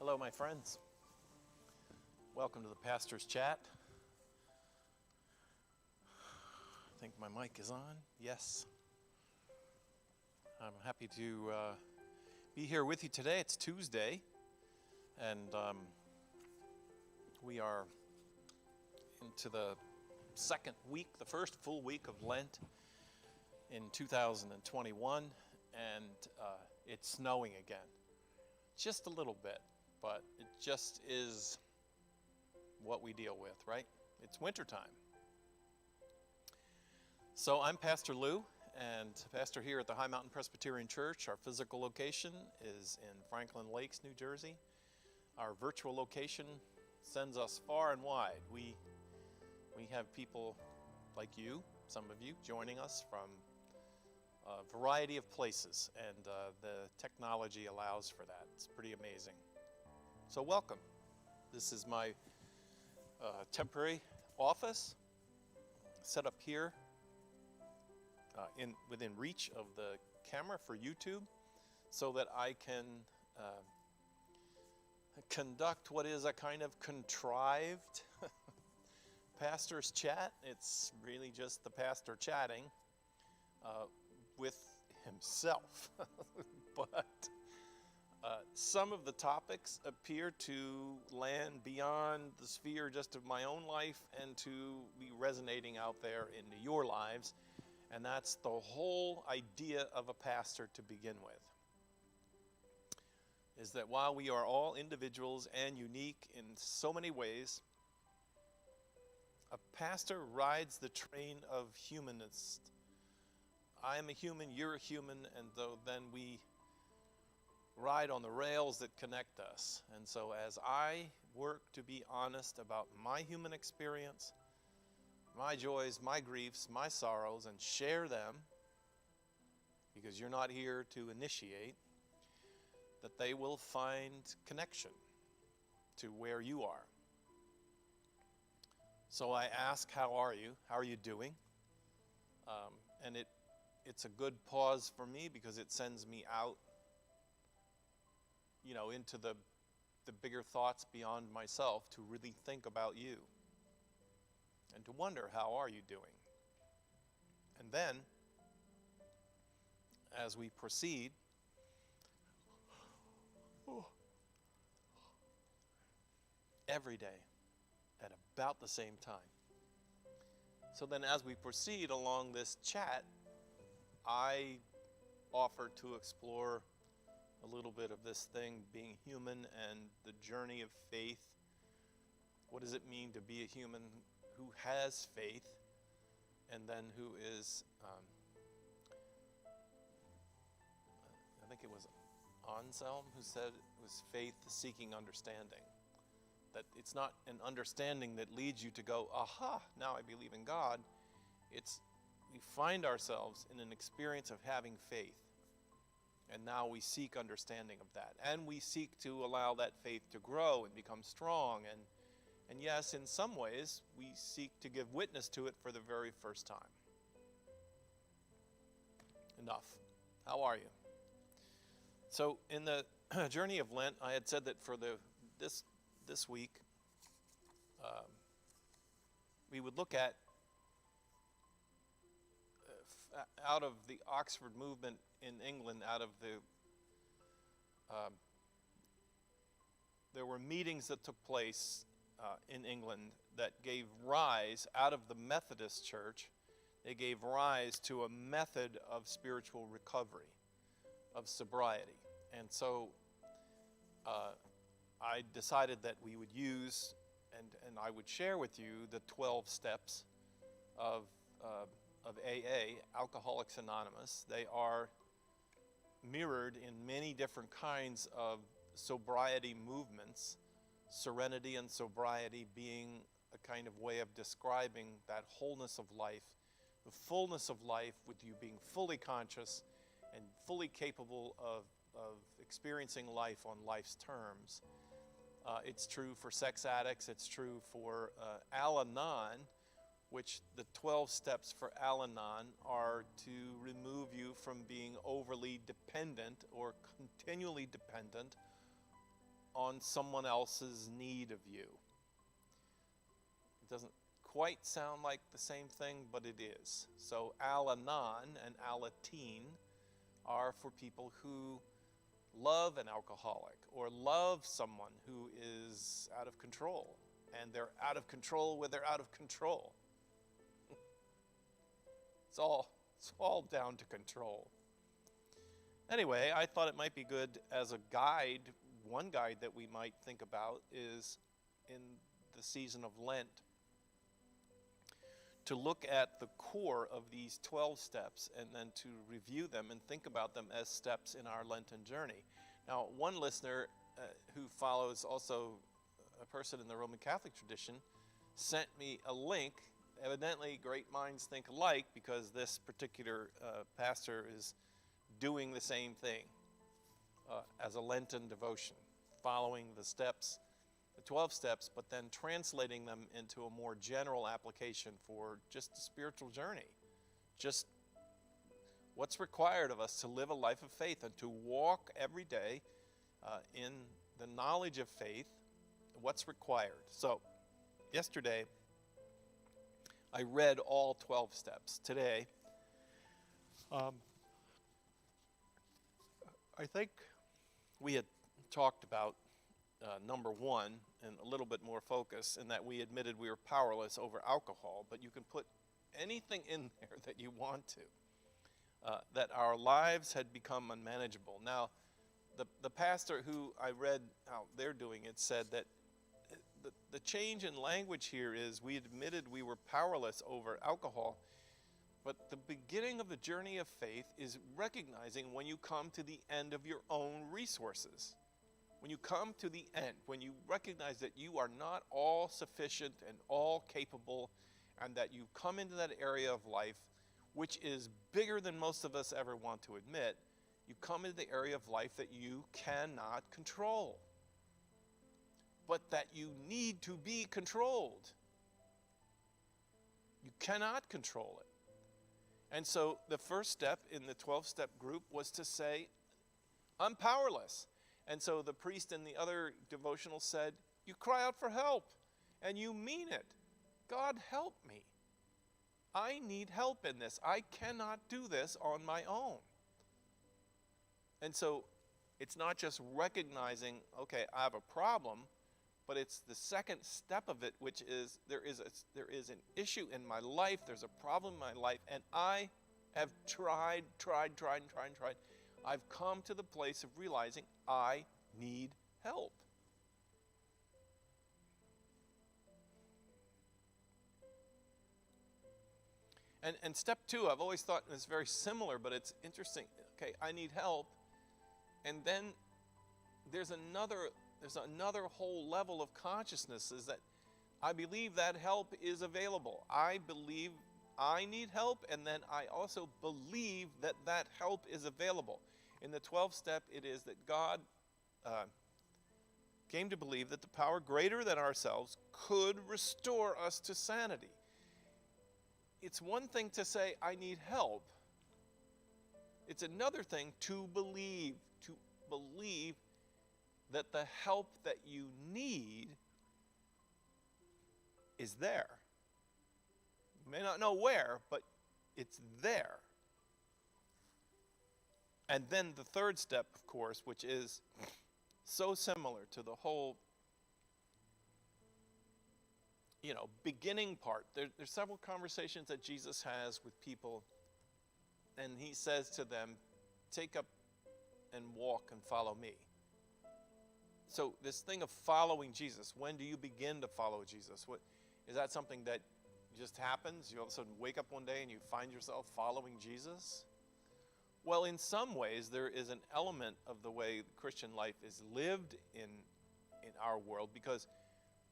Hello, my friends. Welcome to the Pastor's Chat. I think my mic is on. Yes. I'm happy to be here with you today. It's Tuesday, and we are into the second week, the first full week of Lent in 2021, and it's snowing again. Just a little bit, but it just is what we deal with, right? It's wintertime. So I'm Pastor Lou, and pastor here at the High Mountain Presbyterian Church. Our physical location is in Franklin Lakes, New Jersey. Our virtual location sends us far and wide. We have people like you, some of you, joining us from a variety of places, and the technology allows for that. It's pretty amazing. So welcome. This is my temporary office set up here within reach of the camera for YouTube, so that I can conduct what is a kind of contrived pastor's chat. It's really just the pastor chatting with himself. But some of the topics appear to land beyond the sphere just of my own life and to be resonating out there into your lives. And that's the whole idea of a pastor to begin with. Is that while we are all individuals and unique in so many ways, a pastor rides the train of humanist. I am a human, you're a human, and then we ride on the rails that connect us. And so as I work to be honest about my human experience, my joys, my griefs, my sorrows, and share them, because you're not here to initiate, that they will find connection to where you are. So I ask, how are you? How are you doing? And it's a good pause for me, because it sends me out, into the bigger thoughts beyond myself, to really think about you and to wonder, how are you doing? And then, as we proceed, every day at about the same time. So then as we proceed along this chat, I offer to explore a little bit of this thing, being human and the journey of faith. What does it mean to be a human who has faith, and then who is, I think it was Anselm who said it was faith seeking understanding. That it's not an understanding that leads you to go, aha, now I believe in God. We find ourselves in an experience of having faith. And now we seek understanding of that. And we seek to allow that faith to grow and become strong. And yes, in some ways, we seek to give witness to it for the very first time. Enough. How are you? So in the journey of Lent, I had said that for this week, we would look at, out of the Oxford movement in England, there were meetings that took place in England that gave rise, out of the Methodist Church, they gave rise to a method of spiritual recovery, of sobriety. And so I decided that we would use, and I would share with you, the 12 steps of AA, Alcoholics Anonymous. They are mirrored in many different kinds of sobriety movements, serenity and sobriety being a kind of way of describing that wholeness of life, the fullness of life, with you being fully conscious and fully capable of experiencing life on life's terms. It's true for sex addicts. It's true for Al-Anon, which the 12 steps for Al-Anon are to remove you from being overly dependent or continually dependent on someone else's need of you. It doesn't quite sound like the same thing, but it is. So Al-Anon and Al-Ateen are for people who love an alcoholic or love someone who is out of control. And they're out of control when they're out of control. It's all down to control. Anyway, I thought it might be good as a guide. One guide that we might think about is in the season of Lent to look at the core of these 12 steps and then to review them and think about them as steps in our Lenten journey. Now, one listener who follows also a person in the Roman Catholic tradition sent me a link. Evidently, great minds think alike, because this particular pastor is doing the same thing as a Lenten devotion, following the steps, the 12 steps, but then translating them into a more general application for just the spiritual journey. Just what's required of us to live a life of faith and to walk every day in the knowledge of faith, what's required. So, yesterday, I read all 12 steps. Today, I think we had talked about number one and a little bit more focus, in that we admitted we were powerless over alcohol, but you can put anything in there that you want to, that our lives had become unmanageable. Now, the pastor who I read how they're doing it said that the change in language here is we admitted we were powerless over alcohol, but the beginning of the journey of faith is recognizing when you come to the end of your own resources. When you come to the end, when you recognize that you are not all sufficient and all capable, and that you come into that area of life which is bigger than most of us ever want to admit, you come into the area of life that you cannot control, but that you need to be controlled. You cannot control it. And so the first step in the 12-step group was to say, I'm powerless. And so the priest in the other devotional said, you cry out for help, and you mean it. God, help me. I need help in this. I cannot do this on my own. And so it's not just recognizing, okay, I have a problem, but it's the second step of it, which is there is an issue in my life, there's a problem in my life, and I have tried. I've come to the place of realizing I need help. And step two, I've always thought is very similar, but it's interesting. Okay, I need help. And then there's another whole level of consciousness, is that I believe that help is available. I believe I need help, and then I also believe that that help is available. In the 12th step, it is that God came to believe that the power greater than ourselves could restore us to sanity. It's one thing to say, I need help. It's another thing to believe that the help that you need is there. You may not know where, but it's there. And then the third step, of course, which is so similar to the whole, beginning part. There's several conversations that Jesus has with people, and he says to them, take up and walk and follow me. So this thing of following Jesus, when do you begin to follow Jesus? What is that something that just happens? You all of a sudden wake up one day and you find yourself following Jesus? Well, in some ways, there is an element of the way the Christian life is lived in our world, because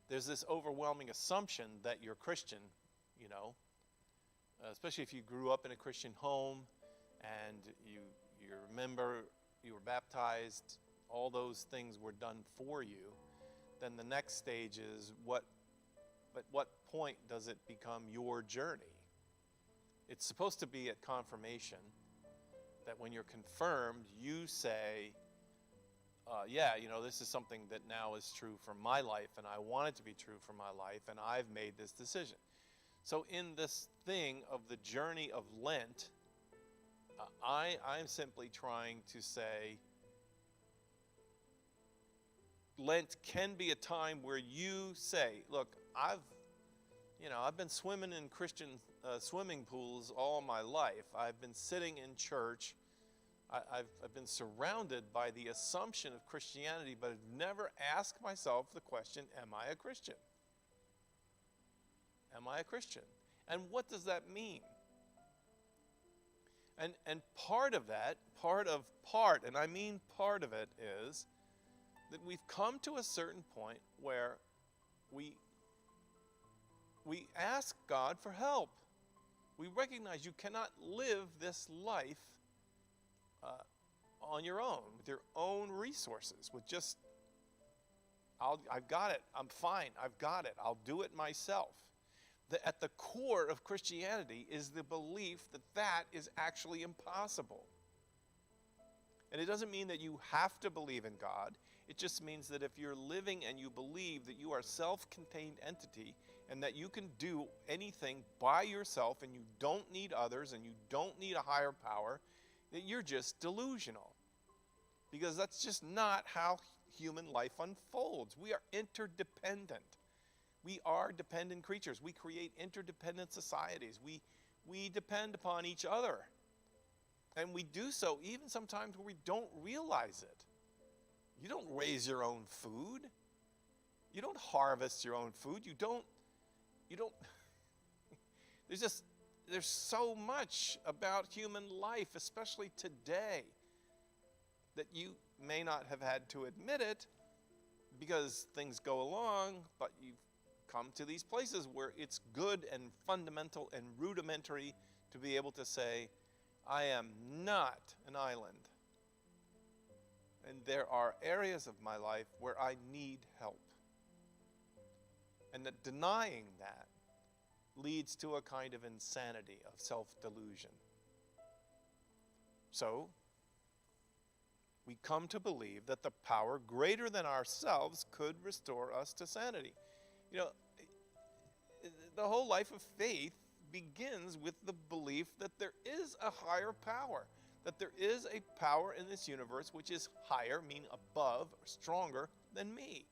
there's this overwhelming assumption that you're Christian, especially if you grew up in a Christian home and you remember you were baptized, all those things were done for you. Then the next stage is at what point does it become your journey? It's supposed to be at confirmation, that when you're confirmed, you say, yeah, this is something that now is true for my life, and I want it to be true for my life, and I've made this decision. So in this thing of the journey of Lent, I'm simply trying to say, Lent can be a time where you say, look, I've been swimming in Christian swimming pools all my life. I've been sitting in church. I've been surrounded by the assumption of Christianity, but I've never asked myself the question, am I a Christian? Am I a Christian? And what does that mean? And part of that, and I mean part of it, is that we've come to a certain point where we ask God for help. We recognize you cannot live this life on your own, with your own resources, with just, I've got it, I'm fine, I've got it, I'll do it myself. At the core of Christianity is the belief that that is actually impossible. And it doesn't mean that you have to believe in God. It just means that if you're living and you believe that you are a self-contained entity and that you can do anything by yourself and you don't need others and you don't need a higher power, that you're just delusional. Because that's just not how human life unfolds. We are interdependent. We are dependent creatures. We create interdependent societies. We depend upon each other. And we do so even sometimes where we don't realize it. You don't raise your own food. You don't harvest your own food. You don't, there's so much about human life, especially today, that you may not have had to admit it because things go along, but you've come to these places where it's good and fundamental and rudimentary to be able to say, I am not an island. And there are areas of my life where I need help. And that denying that leads to a kind of insanity, of self-delusion. So, we come to believe that the power greater than ourselves could restore us to sanity. The whole life of faith begins with the belief that there is a higher power, that there is a power in this universe which is higher, meaning above or stronger than me.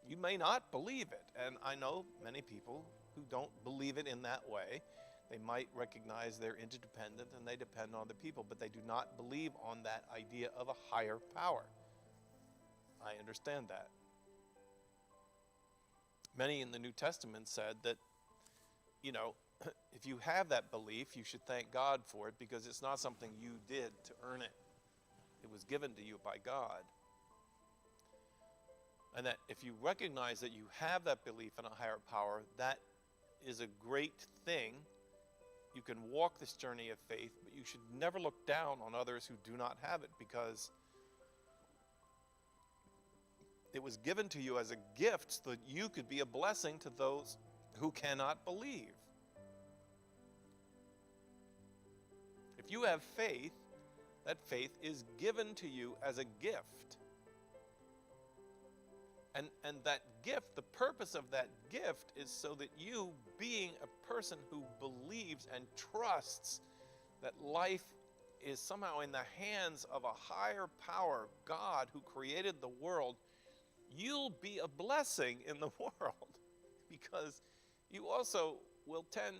You may not believe it, and I know many people who don't believe it in that way. They might recognize they're interdependent and they depend on other people, but they do not believe on that idea of a higher power. I understand that. Many in the New Testament said that, if you have that belief, you should thank God for it because it's not something you did to earn it. It was given to you by God. And that if you recognize that you have that belief in a higher power, that is a great thing. You can walk this journey of faith, but you should never look down on others who do not have it because it was given to you as a gift so that you could be a blessing to those who cannot believe. If you have faith, that faith is given to you as a gift. And that gift, the purpose of that gift is so that you, being a person who believes and trusts that life is somehow in the hands of a higher power, God, who created the world, you'll be a blessing in the world because you also will tend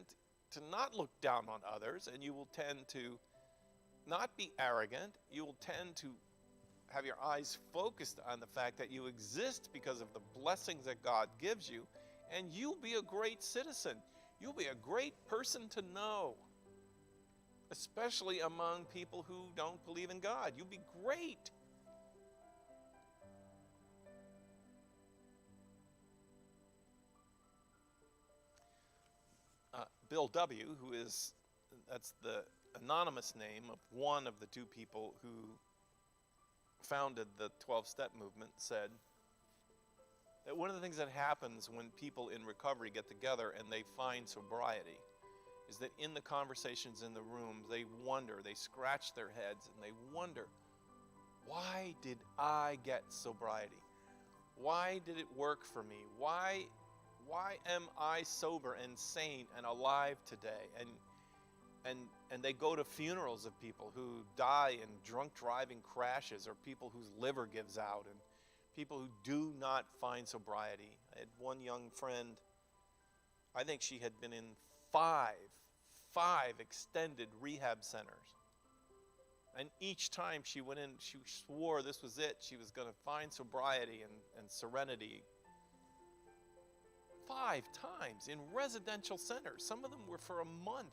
to not look down on others, and you will tend to not be arrogant. You will tend to have your eyes focused on the fact that you exist because of the blessings that God gives you, and you'll be a great citizen. You'll be a great person to know, especially among people who don't believe in God. You'll be great. Bill W., that's the anonymous name of one of the two people who founded the 12-step movement, said that one of the things that happens when people in recovery get together and they find sobriety is that in the conversations in the rooms, they wonder, they scratch their heads and they wonder, Why did I get sobriety? Why did it work for me? Why am I sober and sane and alive today? And they go to funerals of people who die in drunk driving crashes, or people whose liver gives out, and people who do not find sobriety. I had one young friend, I think she had been in five extended rehab centers. And each time she went in, she swore this was it. She was going to find sobriety and serenity. 5 times in residential centers. Some of them were for a month.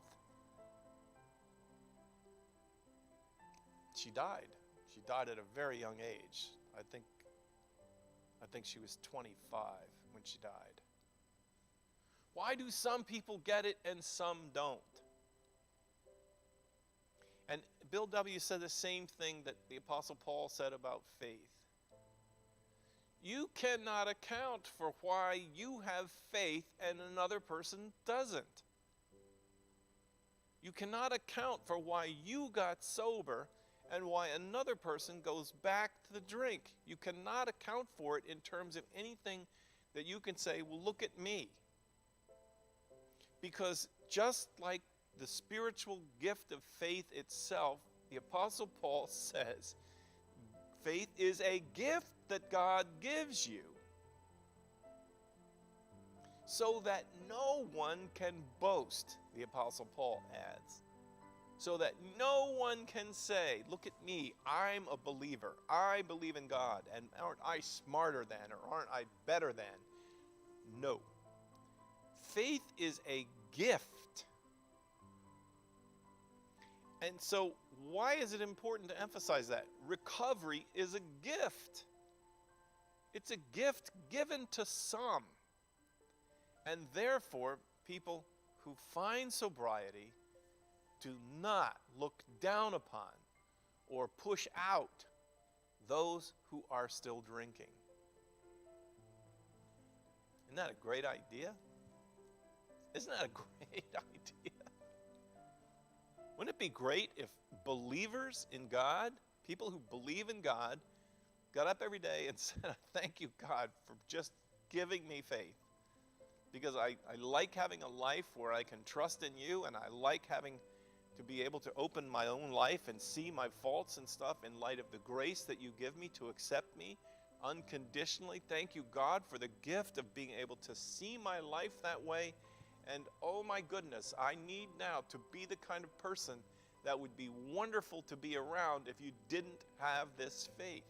She died. She died at a very young age. I think she was 25 when she died. Why do some people get it and some don't? And Bill W. said the same thing that the Apostle Paul said about faith. You cannot account for why you have faith and another person doesn't. You cannot account for why you got sober and why another person goes back to the drink. You cannot account for it in terms of anything that you can say, well, look at me. Because just like the spiritual gift of faith itself, the Apostle Paul says, faith is a gift that God gives you, so that no one can boast, the Apostle Paul adds. So that no one can say, look at me, I'm a believer, I believe in God, and aren't I smarter than, or aren't I better than? No. Faith is a gift. And so why is it important to emphasize that? Recovery is a gift. It's a gift given to some. And therefore, people who find sobriety do not look down upon or push out those who are still drinking. Isn't that a great idea? Isn't that a great idea? Wouldn't it be great if believers in God, people who believe in God, got up every day and said, thank you, God, for just giving me faith. Because I like having a life where I can trust in you, and I like having to be able to open my own life and see my faults and stuff in light of the grace that you give me to accept me unconditionally. Thank you, God, for the gift of being able to see my life that way. And oh my goodness, I need now to be the kind of person that would be wonderful to be around if you didn't have this faith.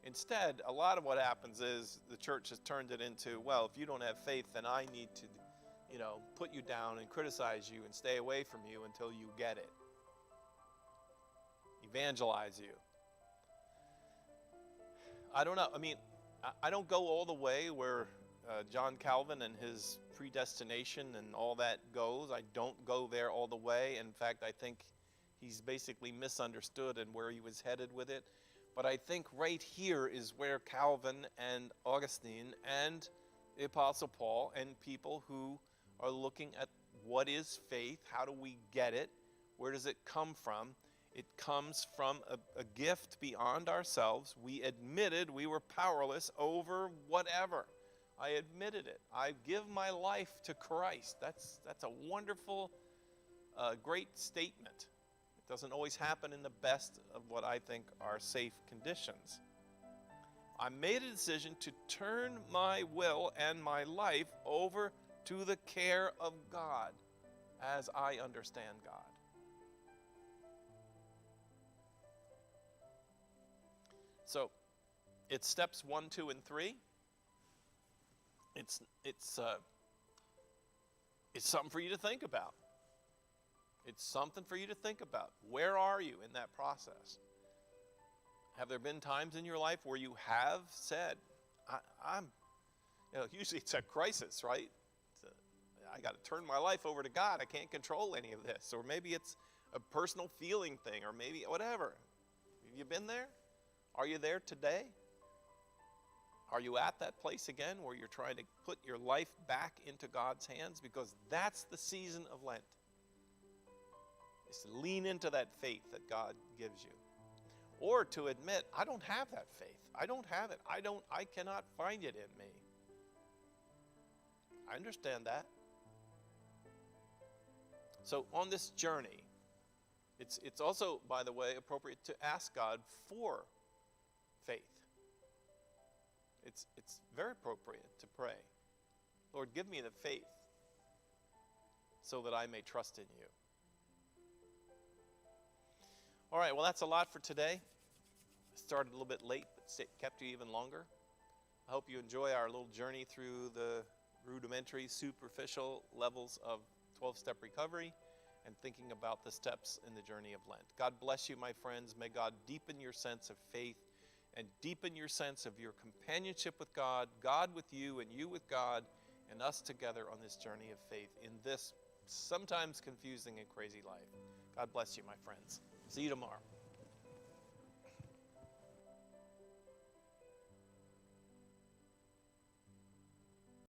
Instead, a lot of what happens is the church has turned it into, well, if you don't have faith, then I need to, put you down and criticize you and stay away from you until you get it. Evangelize you. I don't know. I mean, I don't go all the way where John Calvin and his predestination and all that goes. I don't go there all the way. In fact, I think he's basically misunderstood and where he was headed with it. But I think right here is where Calvin and Augustine and the Apostle Paul and people who are looking at what is faith, how do we get it, where does it come from? It comes from a gift beyond ourselves. We admitted we were powerless over whatever. I admitted it. I give my life to Christ. That's a wonderful, great statement. It doesn't always happen in the best of what I think are safe conditions. I made a decision to turn my will and my life over to the care of God as I understand God. So it's steps 1, 2, and 3. It's something for you to think about. It's something for you to think about. Where are you in that process? Have there been times in your life where you have said, usually it's a crisis, right? I got to turn my life over to God. I can't control any of this. Or maybe it's a personal feeling thing, or maybe whatever. Have you been there? Are you there today? Are you at that place again where you're trying to put your life back into God's hands? Because that's the season of Lent. is to lean into that faith that God gives you. Or to admit, I don't have that faith. I don't have it. I cannot find it in me. I understand that. So on this journey, it's also, by the way, appropriate to ask God for faith. It's very appropriate to pray, Lord, give me the faith so that I may trust in you. All right, well, that's a lot for today. I started a little bit late, but kept you even longer. I hope you enjoy our little journey through the rudimentary, superficial levels of 12-step recovery and thinking about the steps in the journey of Lent. God bless you, my friends. May God deepen your sense of faith and deepen your sense of your companionship with God, God with you and you with God, and us together on this journey of faith in this sometimes confusing and crazy life. God bless you, my friends. See you tomorrow.